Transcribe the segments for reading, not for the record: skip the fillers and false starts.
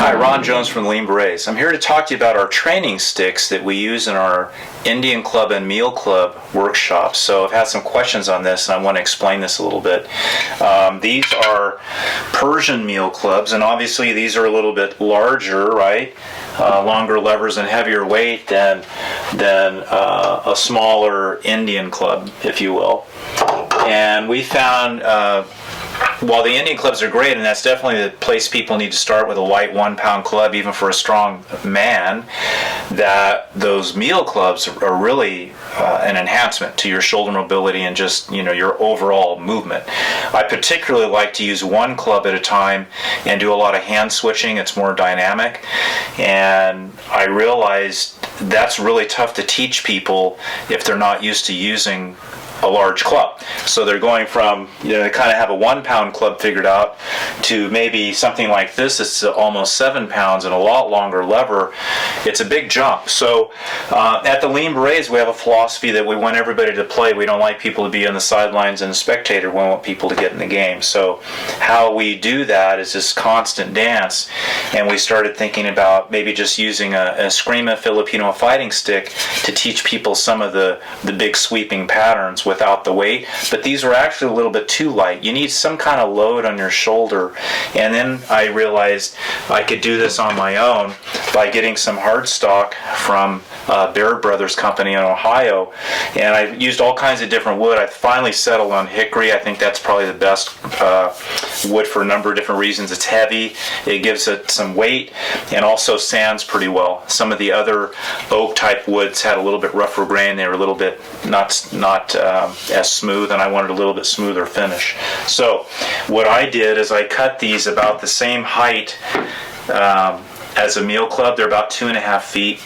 Hi, Ron Jones from the Lean Berets. I'm here to talk to you about our training sticks that we use in our Indian Club and Meel Club workshops. So I've had some questions on this and I want to explain this a little bit. These are Persian Meel Clubs, and obviously these are a little bit larger, right? Longer levers and heavier weight than a smaller Indian club, if you will. And we found while the Indian clubs are great, and that's definitely the place people need to start, with a light 1 pound club, even for a strong man, that those Meel clubs are really an enhancement to your shoulder mobility and just, your overall movement. I particularly like to use one club at a time and do a lot of hand switching. It's more dynamic, and I realized that's really tough to teach people if they're not used to using a large club. So they're going from, they kind of have a 1 pound club figured out to maybe something like this. It's almost 7 pounds and a lot longer lever. It's a big jump. So at the Lean Berets, we have a philosophy that we want everybody to play. We don't like people to be on the sidelines and a spectator. We want people to get in the game. So how we do that is this constant dance. And we started thinking about maybe just using a Eskrima Filipino fighting stick to teach people some of the big sweeping patterns without the weight. But these were actually a little bit too light. You need some kind of load on your shoulder. And then I realized I could do this on my own by getting some hardstock from Baird Brothers Company in Ohio. And I used all kinds of different wood. I finally settled on hickory. I think that's probably the best wood for a number of different reasons. It's heavy, it gives it some weight, and also sands pretty well. Some of the other oak type woods had a little bit rougher grain. They were a little bit not as smooth, and I wanted a little bit smoother finish. So what I did is I cut these about the same height as a Meel club. They're about 2.5 feet,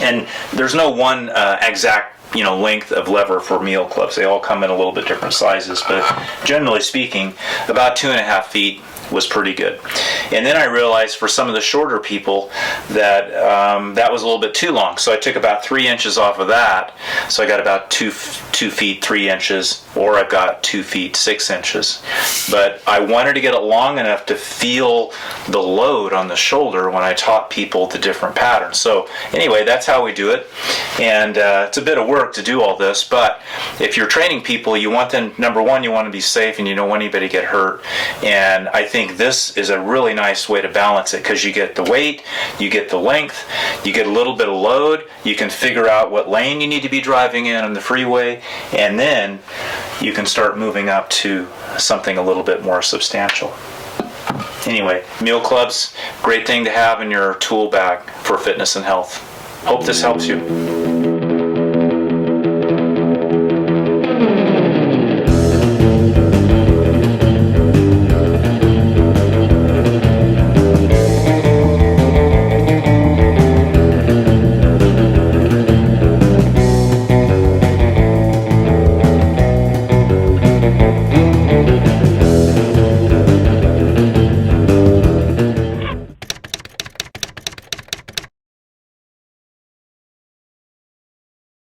and there's no one exact length of lever for Meel clubs. They all come in a little bit different sizes, but generally speaking, about 2.5 feet was pretty good. And then I realized for some of the shorter people that that was a little bit too long. So I took about 3 inches off of that. So I got about 2 feet 3 inches, or I've got 2 feet 6 inches. But I wanted to get it long enough to feel the load on the shoulder when I taught people the different patterns. So anyway, that's how we do it. And it's a bit of work to do all this, but if you're training people, you want them, number one, you want to be safe and you don't want anybody to get hurt. And I think this is a really nice way to balance it, because you get the weight, you get the length, you get a little bit of load, you can figure out what lane you need to be driving in on the freeway, and then you can start moving up to something a little bit more substantial. Anyway, Meel clubs, great thing to have in your tool bag for fitness and health. Hope this helps you.